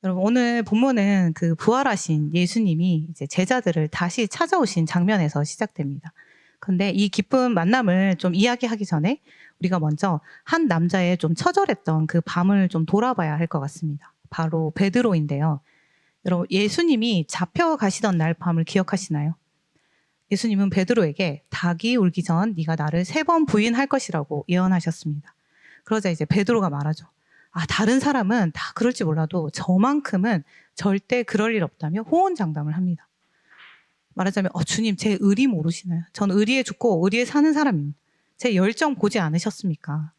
여러분, 오늘 본문은 그 부활하신 예수님이 이제 제자들을 다시 찾아오신 장면에서 시작됩니다. 근데 이 기쁜 만남을 좀 이야기하기 전에 우리가 먼저 한 남자의 좀 처절했던 그 밤을 좀 돌아봐야 할 것 같습니다. 바로 베드로인데요. 여러분, 예수님이 잡혀가시던 날 밤을 기억하시나요? 예수님은 베드로에게 닭이 울기 전 네가 나를 3번 부인할 것이라고 예언하셨습니다. 그러자 이제 베드로가 말하죠. 다른 사람은 다 그럴지 몰라도 저만큼은 절대 그럴 일 없다며 호언장담을 합니다. 말하자면 주님, 제 의리 모르시나요? 전 의리에 죽고 의리에 사는 사람입니다. 제 열정 보지 않으셨습니까?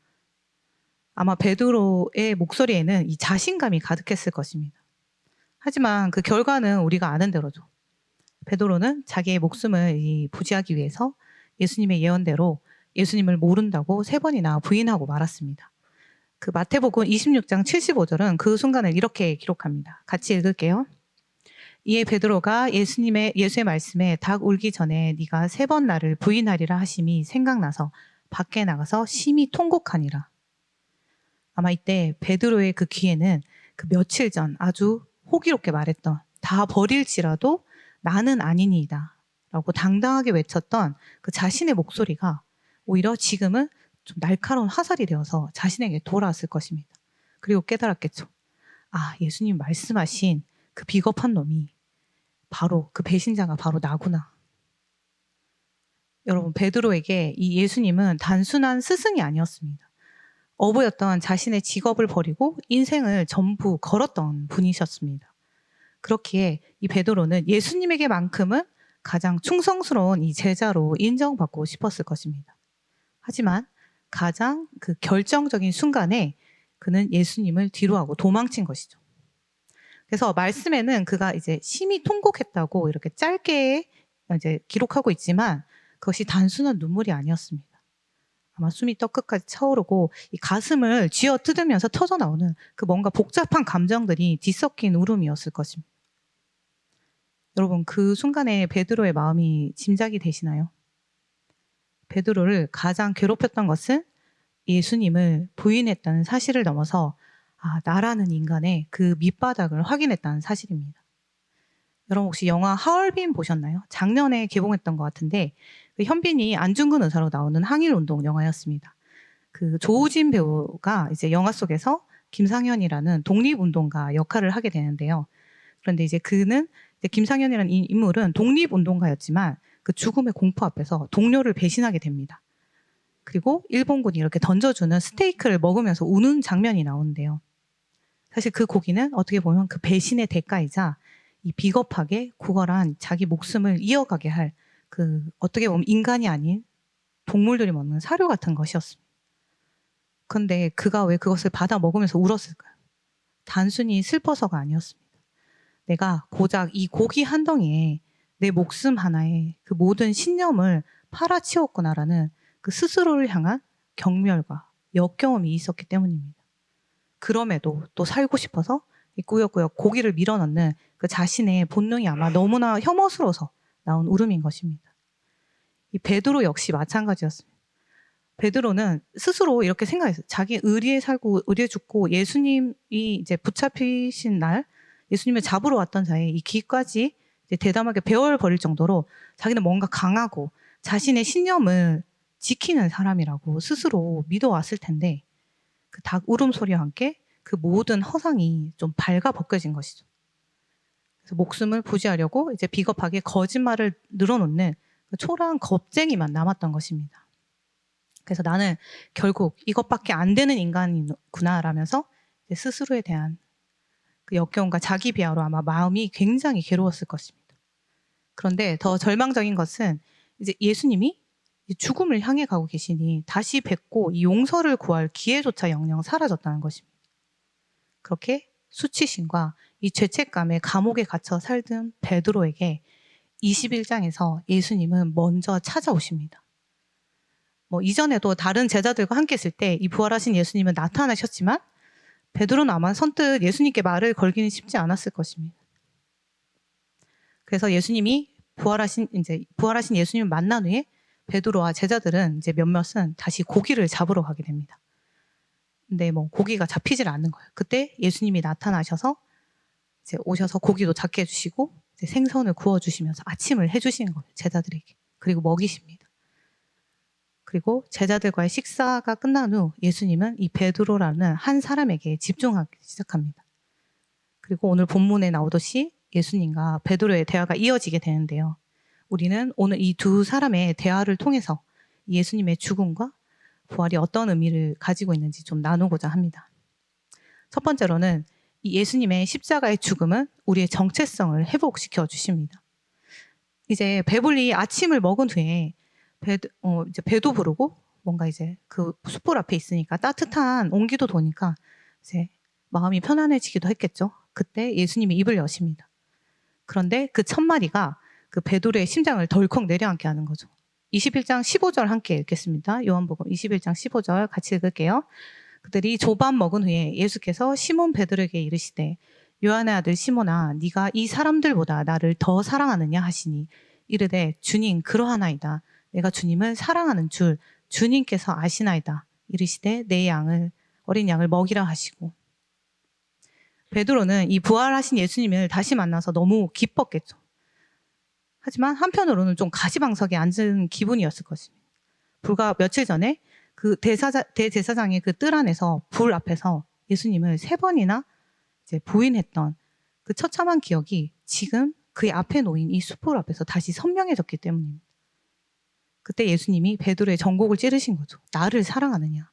아마 베드로의 목소리에는 이 자신감이 가득했을 것입니다. 하지만 그 결과는 우리가 아는 대로죠. 베드로는 자기의 목숨을 부지하기 위해서 예수님의 예언대로 예수님을 모른다고 3번이나 부인하고 말았습니다. 그 마태복음 26장 75절은 그 순간을 이렇게 기록합니다. 같이 읽을게요. 이에 베드로가 예수의 말씀에 닭 울기 전에 네가 3번 나를 부인하리라 하심이 생각나서 밖에 나가서 심히 통곡하니라. 아마 이때 베드로의 그 귀에는 그 며칠 전 아주 호기롭게 말했던 다 버릴지라도 나는 아니니이다 라고 당당하게 외쳤던 그 자신의 목소리가 오히려 지금은 좀 날카로운 화살이 되어서 자신에게 돌아왔을 것입니다. 그리고 깨달았겠죠. 예수님 말씀하신 그 비겁한 놈이 바로 그 배신자가 바로 나구나. 여러분, 베드로에게 이 예수님은 단순한 스승이 아니었습니다. 어부였던 자신의 직업을 버리고 인생을 전부 걸었던 분이셨습니다. 그렇기에 이 베드로는 예수님에게만큼은 가장 충성스러운 이 제자로 인정받고 싶었을 것입니다. 하지만 가장 그 결정적인 순간에 그는 예수님을 뒤로하고 도망친 것이죠. 그래서 말씀에는 그가 이제 심히 통곡했다고 이렇게 짧게 이제 기록하고 있지만 그것이 단순한 눈물이 아니었습니다. 아마 숨이 떡끝까지 차오르고 이 가슴을 쥐어 뜯으면서 터져 나오는 그 뭔가 복잡한 감정들이 뒤섞인 울음이었을 것입니다. 여러분, 그 순간에 베드로의 마음이 짐작이 되시나요? 베드로를 가장 괴롭혔던 것은 예수님을 부인했다는 사실을 넘어서 나라는 인간의 그 밑바닥을 확인했다는 사실입니다. 여러분, 혹시 영화 하얼빈 보셨나요? 작년에 개봉했던 것 같은데 그 현빈이 안중근 의사로 나오는 항일운동 영화였습니다. 그 조우진 배우가 이제 영화 속에서 김상현이라는 독립운동가 역할을 하게 되는데요. 그런데 이제 그는 김상현이라는 이 인물은 독립운동가였지만 그 죽음의 공포 앞에서 동료를 배신하게 됩니다. 그리고 일본군이 이렇게 던져주는 스테이크를 먹으면서 우는 장면이 나오는데요. 사실 그 고기는 어떻게 보면 그 배신의 대가이자 이 비겁하게 구걸한 자기 목숨을 이어가게 할 그 어떻게 보면 인간이 아닌 동물들이 먹는 사료 같은 것이었습니다. 그런데 그가 왜 그것을 받아 먹으면서 울었을까요? 단순히 슬퍼서가 아니었습니다. 내가 고작 이 고기 한 덩이에 내 목숨 하나에 그 모든 신념을 팔아치웠구나라는 그 스스로를 향한 경멸과 역겨움이 있었기 때문입니다. 그럼에도 또 살고 싶어서 꾸역꾸역 고기를 밀어넣는 그 자신의 본능이 아마 너무나 혐오스러워서 나온 울음인 것입니다. 이 베드로 역시 마찬가지였습니다. 베드로는 스스로 이렇게 생각했어요. 자기 의리에 살고 의리에 죽고 예수님이 이제 붙잡히신 날 예수님을 잡으러 왔던 자의 이 귀까지 이제 대담하게 베어버릴 정도로 자기는 뭔가 강하고 자신의 신념을 지키는 사람이라고 스스로 믿어왔을 텐데 그 닭 울음소리와 함께 그 모든 허상이 좀 발가 벗겨진 것이죠. 그래서 목숨을 부지하려고 이제 비겁하게 거짓말을 늘어놓는 그 초라한 겁쟁이만 남았던 것입니다. 그래서 나는 결국 이것밖에 안 되는 인간이구나라면서 스스로에 대한 그 역겨움과 자기 비하로 아마 마음이 굉장히 괴로웠을 것입니다. 그런데 더 절망적인 것은 이제 예수님이 죽음을 향해 가고 계시니 다시 뵙고 이 용서를 구할 기회조차 영영 사라졌다는 것입니다. 그렇게 수치심과 이 죄책감에 감옥에 갇혀 살던 베드로에게 21장에서 예수님은 먼저 찾아오십니다. 이전에도 다른 제자들과 함께 있을 때 이 부활하신 예수님은 나타나셨지만 베드로는 아마 선뜻 예수님께 말을 걸기는 쉽지 않았을 것입니다. 그래서 예수님이 부활하신 예수님을 만난 후에 베드로와 제자들은 이제 몇몇은 다시 고기를 잡으러 가게 됩니다. 근데 고기가 잡히질 않는 거예요. 그때 예수님이 나타나셔서 이제 오셔서 고기도 작게 해주시고 이제 생선을 구워주시면서 아침을 해주시는 거예요. 제자들에게. 그리고 먹이십니다. 그리고 제자들과의 식사가 끝난 후 예수님은 이 베드로라는 한 사람에게 집중하기 시작합니다. 그리고 오늘 본문에 나오듯이 예수님과 베드로의 대화가 이어지게 되는데요. 우리는 오늘 이 두 사람의 대화를 통해서 예수님의 죽음과 부활이 어떤 의미를 가지고 있는지 좀 나누고자 합니다. 첫 번째로는 이 예수님의 십자가의 죽음은 우리의 정체성을 회복시켜 주십니다. 이제 배불리 아침을 먹은 후에 이제 배도 부르고 뭔가 이제 그 숯불 앞에 있으니까 따뜻한 온기도 도니까 이제 마음이 편안해지기도 했겠죠. 그때 예수님이 입을 여십니다. 그런데 그 첫 마디가 그 베드로의 심장을 덜컥 내려앉게 하는 거죠. 21장 15절 함께 읽겠습니다. 요한복음 21장 15절 같이 읽을게요. 그들이 조반 먹은 후에 예수께서 시몬 베드로에게 이르시되 요한의 아들 시몬아 네가 이 사람들보다 나를 더 사랑하느냐 하시니 이르되 주님 그러하나이다. 내가 주님을 사랑하는 줄 주님께서 아시나이다. 이르시되 내 어린 양을 먹이라 하시고. 베드로는 이 부활하신 예수님을 다시 만나서 너무 기뻤겠죠. 하지만 한편으로는 좀 가시방석에 앉은 기분이었을 것입니다. 불과 며칠 전에 그 대제사장의 그 뜰 안에서 불 앞에서 예수님을 3번이나 이제 부인했던 그 처참한 기억이 지금 그의 앞에 놓인 이 숯불 앞에서 다시 선명해졌기 때문입니다. 그때 예수님이 베드로의 전곡을 찌르신 거죠. 나를 사랑하느냐.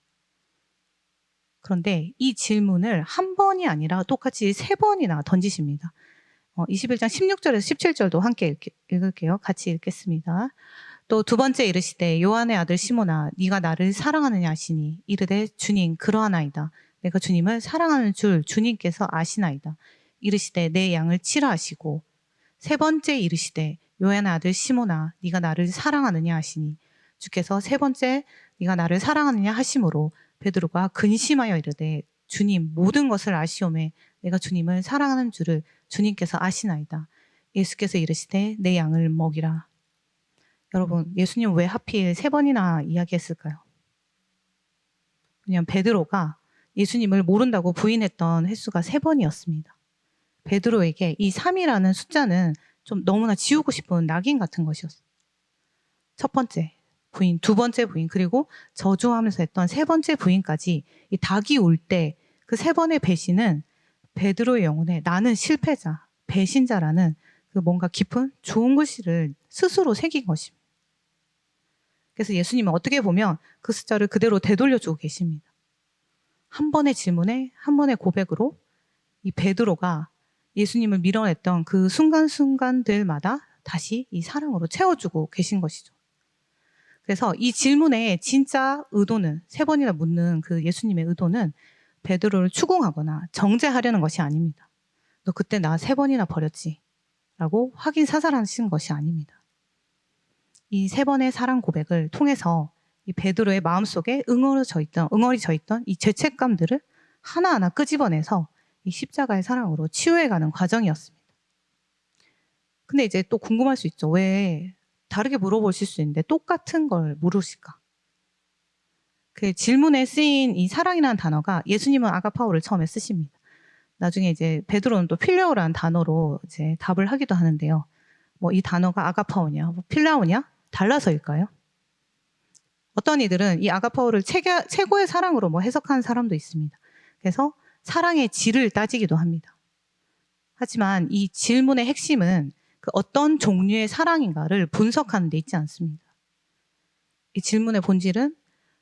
그런데 이 질문을 한 번이 아니라 똑같이 3번이나 던지십니다. 21장 16절에서 17절도 함께 읽을게요. 같이 읽겠습니다. 또 두 번째 이르시되 요한의 아들 시몬아 네가 나를 사랑하느냐 하시니 이르되 주님 그러하나이다. 내가 주님을 사랑하는 줄 주님께서 아시나이다. 이르시되 내 양을 치라 하시고. 세 번째 이르시되 요한의 아들 시몬아 네가 나를 사랑하느냐 하시니 주께서 세 번째 네가 나를 사랑하느냐 하심으로 베드로가 근심하여 이르되 주님 모든 것을 아시오매 내가 주님을 사랑하는 줄을 주님께서 아시나이다. 예수께서 이르시되 내 양을 먹이라. 여러분 예수님 왜 하필 3번이나 이야기했을까요? 왜냐하면 베드로가 예수님을 모른다고 부인했던 횟수가 3번이었습니다. 베드로에게 이 3이라는 숫자는 좀 너무나 지우고 싶은 낙인 같은 것이었어요. 첫 번째 부인, 두 번째 부인, 그리고 저주하면서 했던 3번째 부인까지 이 닭이 울 때 그 3번의 배신은 베드로의 영혼에 나는 실패자, 배신자라는 그 뭔가 깊은 좋은 글씨를 스스로 새긴 것입니다. 그래서 예수님은 어떻게 보면 그 숫자를 그대로 되돌려주고 계십니다. 한 번의 질문에 한 번의 고백으로 이 베드로가 예수님을 밀어냈던 그 순간순간들마다 다시 이 사랑으로 채워주고 계신 것이죠. 그래서 이 질문의 진짜 의도는 3번이나 묻는 그 예수님의 의도는 베드로를 추궁하거나 정죄하려는 것이 아닙니다. 너 그때 나 3번이나 버렸지 라고 확인 사살하시는 것이 아닙니다. 이 3번의 사랑 고백을 통해서 이 베드로의 마음속에 응어리 져 있던 이 죄책감들을 하나하나 끄집어내서 이 십자가의 사랑으로 치유해가는 과정이었습니다. 근데 이제 또 궁금할 수 있죠. 왜 다르게 물어보실 수 있는데 똑같은 걸 물으실까? 그 질문에 쓰인 이 사랑이라는 단어가 예수님은 아가파오를 처음에 쓰십니다. 나중에 이제 베드로는 또 필레오라는 단어로 이제 답을 하기도 하는데요. 뭐 이 단어가 아가파오냐, 뭐 필라오냐 달라서일까요? 어떤 이들은 이 아가파오를 최고의 사랑으로 뭐 해석하는 사람도 있습니다. 그래서 사랑의 질을 따지기도 합니다. 하지만 이 질문의 핵심은 그 어떤 종류의 사랑인가를 분석하는 데 있지 않습니다. 이 질문의 본질은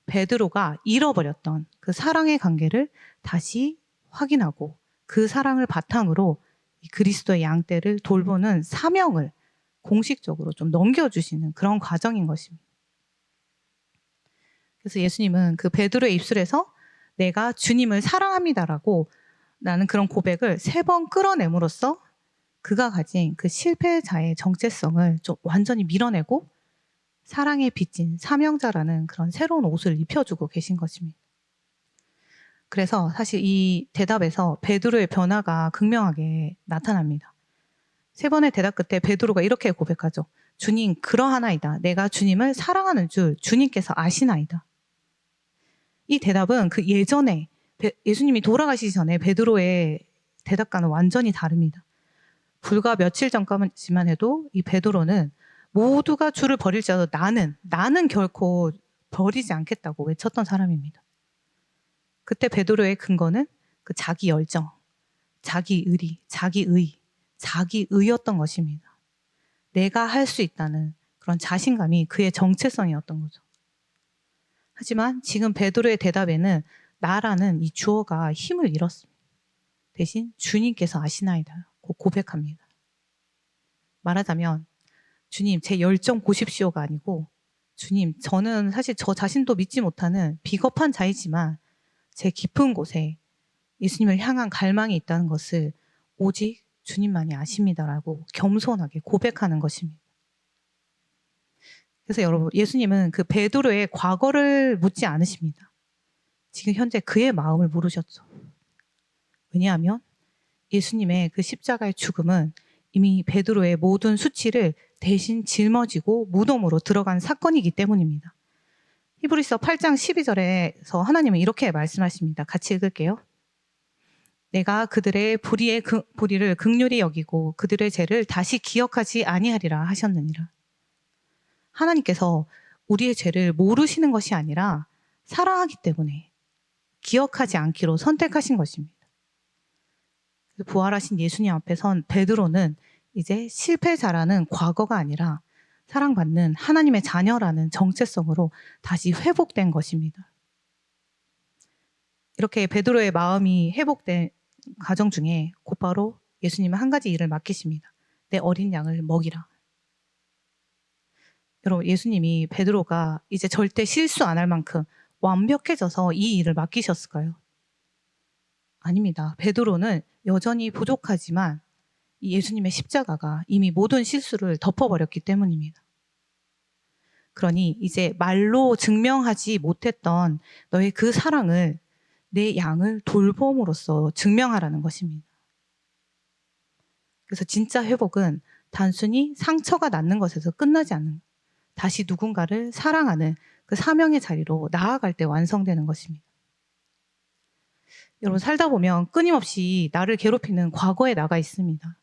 베드로가 잃어버렸던 그 사랑의 관계를 다시 확인하고 그 사랑을 바탕으로 이 그리스도의 양떼를 돌보는 사명을 공식적으로 좀 넘겨주시는 그런 과정인 것입니다. 그래서 예수님은 그 베드로의 입술에서 내가 주님을 사랑합니다라고 나는 그런 고백을 3번 끌어내므로써 그가 가진 그 실패자의 정체성을 좀 완전히 밀어내고 사랑에 빚진 사명자라는 그런 새로운 옷을 입혀주고 계신 것입니다. 그래서 사실 이 대답에서 베드로의 변화가 극명하게 나타납니다. 3번의 대답 끝에 베드로가 이렇게 고백하죠. 주님 그러하나이다. 내가 주님을 사랑하는 줄 주님께서 아시나이다. 이 대답은 그 예전에 예수님이 돌아가시기 전에 베드로의 대답과는 완전히 다릅니다. 불과 며칠 전까지만 해도 이 베드로는 모두가 주를 버릴지라도 나는 결코 버리지 않겠다고 외쳤던 사람입니다. 그때 베드로의 근거는 그 자기 열정, 자기 의리, 자기의였던 것입니다. 내가 할 수 있다는 그런 자신감이 그의 정체성이었던 거죠. 하지만 지금 베드로의 대답에는 나라는 이 주어가 힘을 잃었습니다. 대신 주님께서 아시나이다 고 고백합니다. 말하자면 주님 제 열정 보십시오가 아니고 주님 저는 사실 저 자신도 믿지 못하는 비겁한 자이지만 제 깊은 곳에 예수님을 향한 갈망이 있다는 것을 오직 주님만이 아십니다라고 겸손하게 고백하는 것입니다. 그래서 여러분 예수님은 그 베드로의 과거를 묻지 않으십니다. 지금 현재 그의 마음을 물으셨죠. 왜냐하면 예수님의 그 십자가의 죽음은 이미 베드로의 모든 수치를 대신 짊어지고 무덤으로 들어간 사건이기 때문입니다. 히브리서 8장 12절에서 하나님은 이렇게 말씀하십니다. 같이 읽을게요. 내가 그들의 불의를 긍휼히 여기고 그들의 죄를 다시 기억하지 아니하리라 하셨느니라. 하나님께서 우리의 죄를 모르시는 것이 아니라 사랑하기 때문에 기억하지 않기로 선택하신 것입니다. 부활하신 예수님 앞에 선 베드로는 이제 실패자라는 과거가 아니라 사랑받는 하나님의 자녀라는 정체성으로 다시 회복된 것입니다. 이렇게 베드로의 마음이 회복된 과정 중에 곧바로 예수님은 한 가지 일을 맡기십니다. 내 어린 양을 먹이라. 여러분 예수님이 베드로가 이제 절대 실수 안 할 만큼 완벽해져서 이 일을 맡기셨을까요? 아닙니다. 베드로는 여전히 부족하지만 이 예수님의 십자가가 이미 모든 실수를 덮어버렸기 때문입니다. 그러니 이제 말로 증명하지 못했던 너의 그 사랑을 내 양을 돌봄으로써 증명하라는 것입니다. 그래서 진짜 회복은 단순히 상처가 낫는 것에서 끝나지 않는, 다시 누군가를 사랑하는 그 사명의 자리로 나아갈 때 완성되는 것입니다. 여러분 살다 보면 끊임없이 나를 괴롭히는 과거에 나가 있습니다.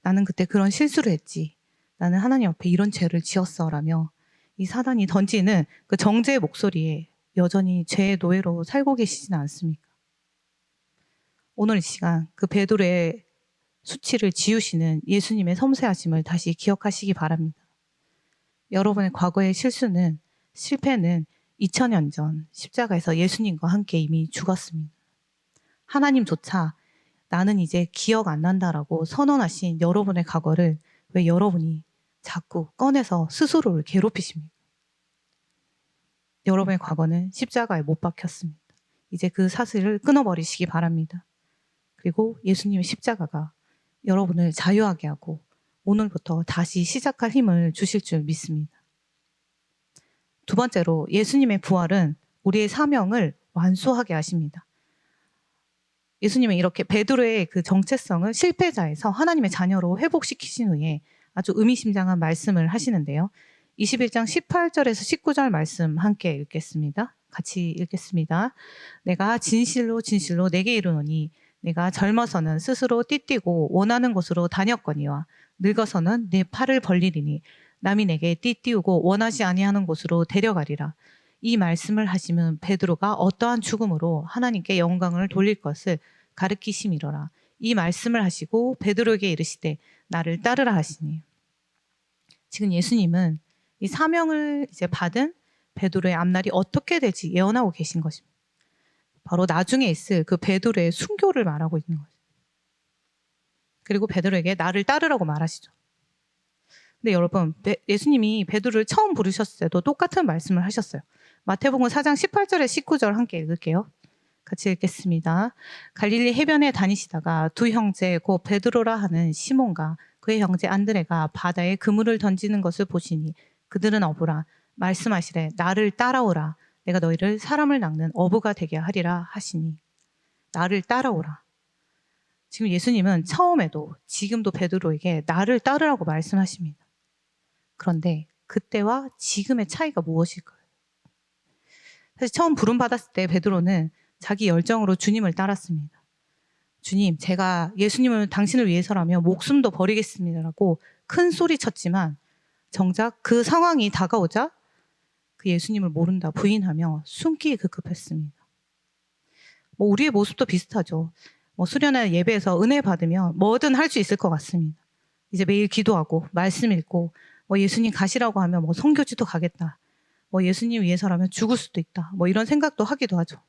나는 그때 그런 실수를 했지. 나는 하나님 앞에 이런 죄를 지었어라며 이 사단이 던지는 그 정죄의 목소리에 여전히 죄의 노예로 살고 계시지는 않습니까? 오늘 이 시간 그 베드로의 수치를 지우시는 예수님의 섬세하심을 다시 기억하시기 바랍니다. 여러분의 과거의 실패는 2000년 전 십자가에서 예수님과 함께 이미 죽었습니다. 하나님조차 나는 이제 기억 안 난다라고 선언하신 여러분의 과거를 왜 여러분이 자꾸 꺼내서 스스로를 괴롭히십니까? 여러분의 과거는 십자가에 못 박혔습니다. 이제 그 사슬을 끊어버리시기 바랍니다. 그리고 예수님의 십자가가 여러분을 자유하게 하고 오늘부터 다시 시작할 힘을 주실 줄 믿습니다. 두 번째로 예수님의 부활은 우리의 사명을 완수하게 하십니다. 예수님은 이렇게 베드로의 그 정체성을 실패자에서 하나님의 자녀로 회복시키신 후에 아주 의미심장한 말씀을 하시는데요. 21장 18절에서 19절 말씀 함께 읽겠습니다. 같이 읽겠습니다. 내가 진실로 진실로 내게 이르노니 내가 젊어서는 스스로 띠뛰고 원하는 곳으로 다녔거니와 늙어서는 내 팔을 벌리리니 남이 내게 띠띠우고 원하지 아니하는 곳으로 데려가리라. 이 말씀을 하시면 베드로가 어떠한 죽음으로 하나님께 영광을 돌릴 것을 가르치심이로라. 이 말씀을 하시고 베드로에게 이르시되 나를 따르라 하시니. 지금 예수님은 이 사명을 이제 받은 베드로의 앞날이 어떻게 될지 예언하고 계신 것입니다. 바로 나중에 있을 그 베드로의 순교를 말하고 있는 거죠. 그리고 베드로에게 나를 따르라고 말하시죠. 근데 여러분 예수님이 베드로를 처음 부르셨을 때도 똑같은 말씀을 하셨어요. 마태복음 4장 18절에 19절 함께 읽을게요. 같이 읽겠습니다. 갈릴리 해변에 다니시다가 두 형제 곧 베드로라 하는 시몬과 그의 형제 안드레가 바다에 그물을 던지는 것을 보시니 그들은 어부라 말씀하시되 나를 따라오라 내가 너희를 사람을 낚는 어부가 되게 하리라 하시니. 나를 따라오라. 지금 예수님은 처음에도 지금도 베드로에게 나를 따르라고 말씀하십니다. 그런데 그때와 지금의 차이가 무엇일까요? 사실 처음 부름 받았을 때 베드로는 자기 열정으로 주님을 따랐습니다. 주님, 제가 예수님을 당신을 위해서라면 목숨도 버리겠습니다라고 큰 소리 쳤지만 정작 그 상황이 다가오자 그 예수님을 모른다 부인하며 숨기기 급급했습니다. 우리의 모습도 비슷하죠. 수련회 예배에서 은혜 받으면 뭐든 할 수 있을 것 같습니다. 이제 매일 기도하고 말씀 읽고 예수님 가시라고 하면 선교지도 가겠다. 예수님 위해서라면 죽을 수도 있다. 이런 생각도 하기도 하죠.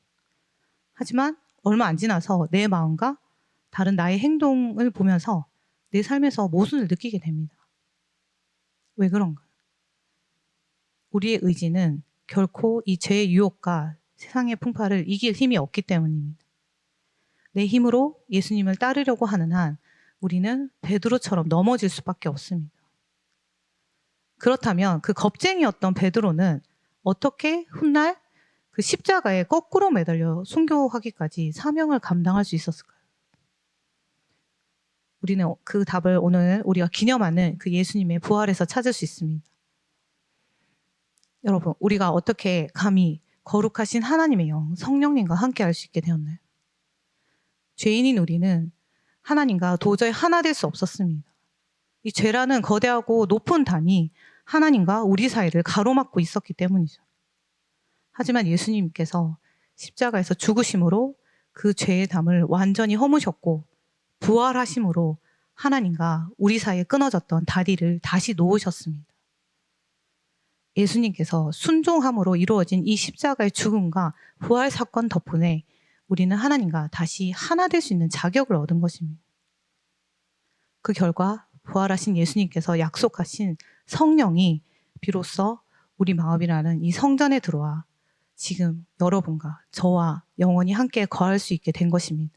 하지만 얼마 안 지나서 내 마음과 다른 나의 행동을 보면서 내 삶에서 모순을 느끼게 됩니다. 왜 그런가? 우리의 의지는 결코 이 죄의 유혹과 세상의 풍파를 이길 힘이 없기 때문입니다. 내 힘으로 예수님을 따르려고 하는 한 우리는 베드로처럼 넘어질 수밖에 없습니다. 그렇다면 그 겁쟁이였던 베드로는 어떻게 훗날 그 십자가에 거꾸로 매달려 순교하기까지 사명을 감당할 수 있었을까요? 우리는 그 답을 오늘 우리가 기념하는 그 예수님의 부활에서 찾을 수 있습니다. 여러분, 우리가 어떻게 감히 거룩하신 하나님의 영, 성령님과 함께 할 수 있게 되었나요? 죄인인 우리는 하나님과 도저히 하나 될 수 없었습니다. 이 죄라는 거대하고 높은 담이 하나님과 우리 사이를 가로막고 있었기 때문이죠. 하지만 예수님께서 십자가에서 죽으심으로 그 죄의 담을 완전히 허무셨고 부활하심으로 하나님과 우리 사이에 끊어졌던 다리를 다시 놓으셨습니다. 예수님께서 순종함으로 이루어진 이 십자가의 죽음과 부활 사건 덕분에 우리는 하나님과 다시 하나 될 수 있는 자격을 얻은 것입니다. 그 결과 부활하신 예수님께서 약속하신 성령이 비로소 우리 마음이라는 이 성전에 들어와 지금 여러분과 저와 영원히 함께 거할 수 있게 된 것입니다.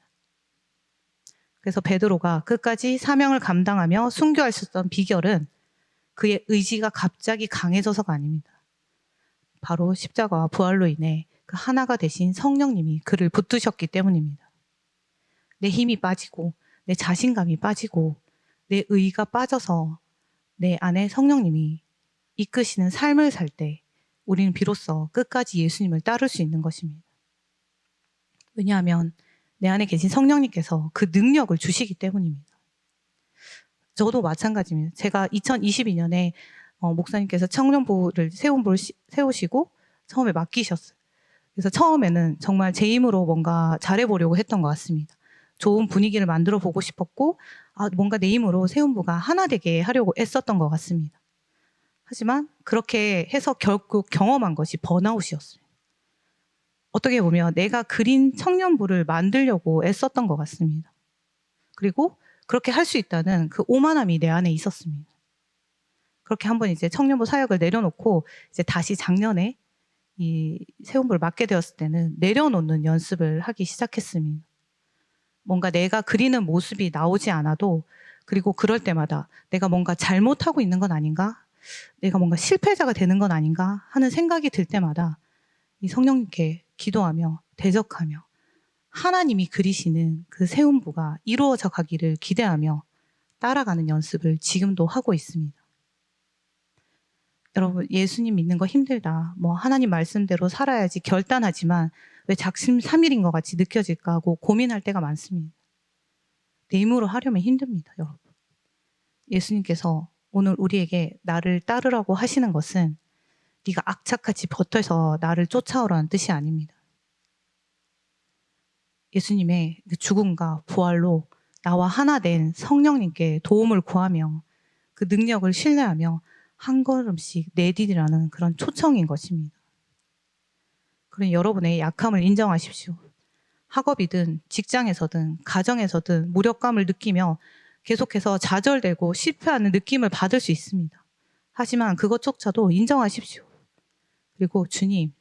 그래서 베드로가 끝까지 사명을 감당하며 순교할 수 있었던 비결은 그의 의지가 갑자기 강해져서가 아닙니다. 바로 십자가와 부활로 인해 그 하나가 되신 성령님이 그를 붙드셨기 때문입니다. 내 힘이 빠지고 내 자신감이 빠지고 내 의가 빠져서 내 안에 성령님이 이끄시는 삶을 살 때 우리는 비로소 끝까지 예수님을 따를 수 있는 것입니다. 왜냐하면 내 안에 계신 성령님께서 그 능력을 주시기 때문입니다. 저도 마찬가지입니다. 제가 2022년에 목사님께서 청년부를 세운부를 세우시고 처음에 맡기셨어요. 그래서 처음에는 정말 제 힘으로 뭔가 잘해보려고 했던 것 같습니다. 좋은 분위기를 만들어 보고 싶었고 뭔가 내 힘으로 세운부가 하나 되게 하려고 애썼던 것 같습니다. 하지만 그렇게 해서 결국 경험한 것이 번아웃이었어요. 어떻게 보면 내가 그린 청년부를 만들려고 애썼던 것 같습니다. 그리고 그렇게 할 수 있다는 그 오만함이 내 안에 있었습니다. 그렇게 한번 이제 청년부 사역을 내려놓고 이제 다시 작년에 이 세운부를 맡게 되었을 때는 내려놓는 연습을 하기 시작했습니다. 뭔가 내가 그리는 모습이 나오지 않아도 그리고 그럴 때마다 내가 뭔가 잘못하고 있는 건 아닌가? 내가 뭔가 실패자가 되는 건 아닌가? 하는 생각이 들 때마다 이 성령님께 기도하며 대적하며 하나님이 그리시는 그 세운부가 이루어져 가기를 기대하며 따라가는 연습을 지금도 하고 있습니다. 여러분, 예수님 믿는 거 힘들다. 하나님 말씀대로 살아야지 결단하지만 왜 작심삼일인 것 같이 느껴질까 하고 고민할 때가 많습니다. 내 힘으로 하려면 힘듭니다, 여러분. 예수님께서 오늘 우리에게 나를 따르라고 하시는 것은 네가 악착같이 버텨서 나를 쫓아오라는 뜻이 아닙니다. 예수님의 죽음과 부활로 나와 하나 된 성령님께 도움을 구하며 그 능력을 신뢰하며 한 걸음씩 내디디라는 그런 초청인 것입니다. 그럼 여러분의 약함을 인정하십시오. 학업이든 직장에서든 가정에서든 무력감을 느끼며 계속해서 좌절되고 실패하는 느낌을 받을 수 있습니다. 하지만 그것조차도 인정하십시오. 그리고 주님,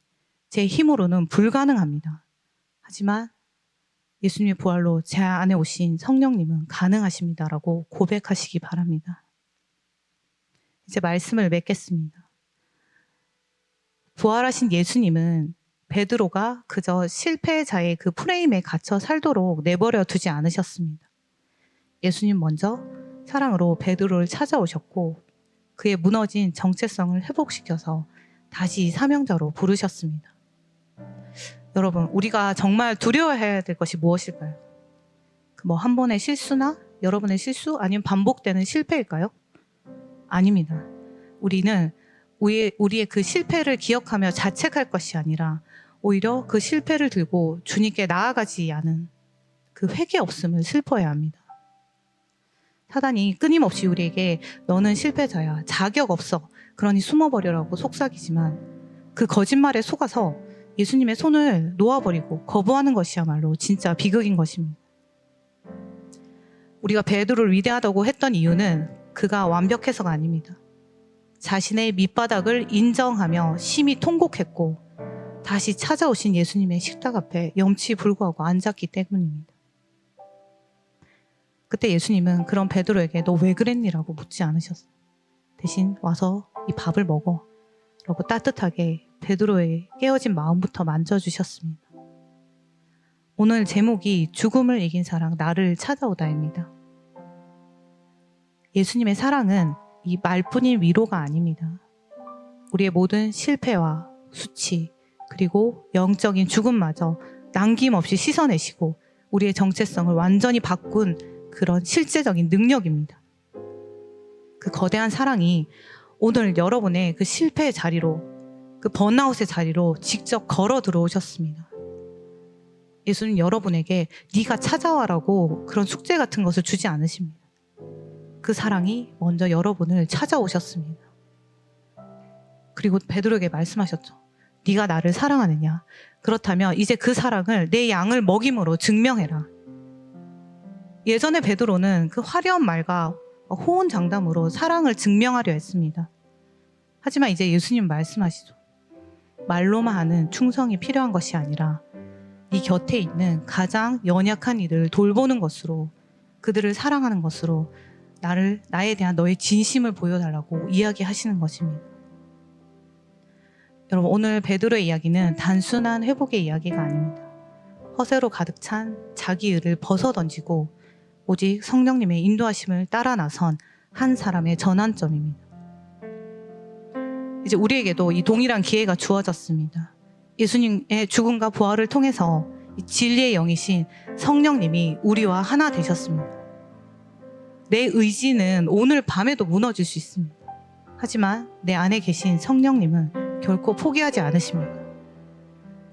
제 힘으로는 불가능합니다. 하지만 예수님의 부활로 제 안에 오신 성령님은 가능하십니다라고 고백하시기 바랍니다. 이제 말씀을 맺겠습니다. 부활하신 예수님은 베드로가 그저 실패자의 그 프레임에 갇혀 살도록 내버려 두지 않으셨습니다. 예수님 먼저 사랑으로 베드로를 찾아오셨고 그의 무너진 정체성을 회복시켜서 다시 사명자로 부르셨습니다. 여러분, 우리가 정말 두려워해야 될 것이 무엇일까요? 뭐 한 번의 실수나 여러 번의 실수 아니면 반복되는 실패일까요? 아닙니다. 우리는 우리의 그 실패를 기억하며 자책할 것이 아니라 오히려 그 실패를 들고 주님께 나아가지 않은 그 회개 없음을 슬퍼해야 합니다. 사단이 끊임없이 우리에게 너는 실패자야, 자격 없어, 그러니 숨어버려라고 속삭이지만 그 거짓말에 속아서 예수님의 손을 놓아버리고 거부하는 것이야말로 진짜 비극인 것입니다. 우리가 베드로를 위대하다고 했던 이유는 그가 완벽해서가 아닙니다. 자신의 밑바닥을 인정하며 심히 통곡했고 다시 찾아오신 예수님의 식탁 앞에 염치불구하고 앉았기 때문입니다. 그때 예수님은 그런 베드로에게 너 왜 그랬니라고 묻지 않으셨어요. 대신 와서 이 밥을 먹어 라고 따뜻하게 베드로의 깨어진 마음부터 만져주셨습니다. 오늘 제목이 죽음을 이긴 사랑 나를 찾아오다입니다. 예수님의 사랑은 이 말뿐인 위로가 아닙니다. 우리의 모든 실패와 수치 그리고 영적인 죽음마저 남김없이 씻어내시고 우리의 정체성을 완전히 바꾼 그런 실제적인 능력입니다. 그 거대한 사랑이 오늘 여러분의 그 실패의 자리로, 그 번아웃의 자리로 직접 걸어 들어오셨습니다. 예수님 여러분에게 네가 찾아와라고 그런 숙제 같은 것을 주지 않으십니다. 그 사랑이 먼저 여러분을 찾아오셨습니다. 그리고 베드로에게 말씀하셨죠. 네가 나를 사랑하느냐? 그렇다면 이제 그 사랑을 내 양을 먹임으로 증명해라. 예전에 베드로는 그 화려한 말과 호언장담으로 사랑을 증명하려 했습니다. 하지만 이제 예수님 말씀하시죠. 말로만 하는 충성이 필요한 것이 아니라 네 곁에 있는 가장 연약한 이들을 돌보는 것으로, 그들을 사랑하는 것으로 나에 대한 너의 진심을 보여달라고 이야기하시는 것입니다. 여러분, 오늘 베드로의 이야기는 단순한 회복의 이야기가 아닙니다. 허세로 가득 찬 자기 의를 벗어던지고 오직 성령님의 인도하심을 따라 나선 한 사람의 전환점입니다. 이제 우리에게도 이 동일한 기회가 주어졌습니다. 예수님의 죽음과 부활을 통해서 이 진리의 영이신 성령님이 우리와 하나 되셨습니다. 내 의지는 오늘 밤에도 무너질 수 있습니다. 하지만 내 안에 계신 성령님은 결코 포기하지 않으십니다.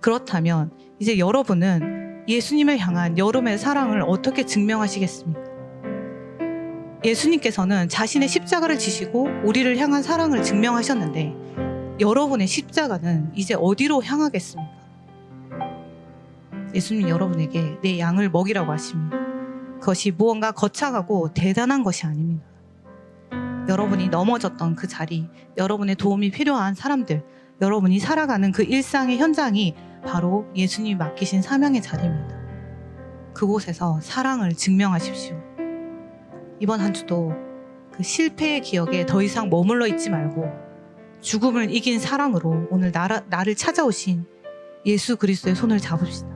그렇다면 이제 여러분은 예수님을 향한 여러분의 사랑을 어떻게 증명하시겠습니까? 예수님께서는 자신의 십자가를 지시고 우리를 향한 사랑을 증명하셨는데 여러분의 십자가는 이제 어디로 향하겠습니까? 예수님 여러분에게 내 양을 먹이라고 하십니다. 그것이 무언가 거창하고 대단한 것이 아닙니다. 여러분이 넘어졌던 그 자리, 여러분의 도움이 필요한 사람들, 여러분이 살아가는 그 일상의 현장이 바로 예수님이 맡기신 사명의 자리입니다. 그곳에서 사랑을 증명하십시오. 이번 한 주도 그 실패의 기억에 더 이상 머물러 있지 말고 죽음을 이긴 사랑으로 오늘 나를 찾아오신 예수 그리스도의 손을 잡읍시다.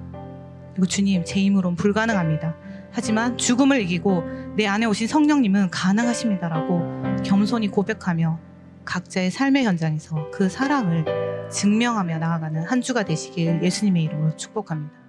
그리고 주님, 제 힘으로는 불가능합니다. 하지만 죽음을 이기고 내 안에 오신 성령님은 가능하십니다라고 겸손히 고백하며 각자의 삶의 현장에서 그 사랑을 증명하며 나아가는 한 주가 되시길 예수님의 이름으로 축복합니다.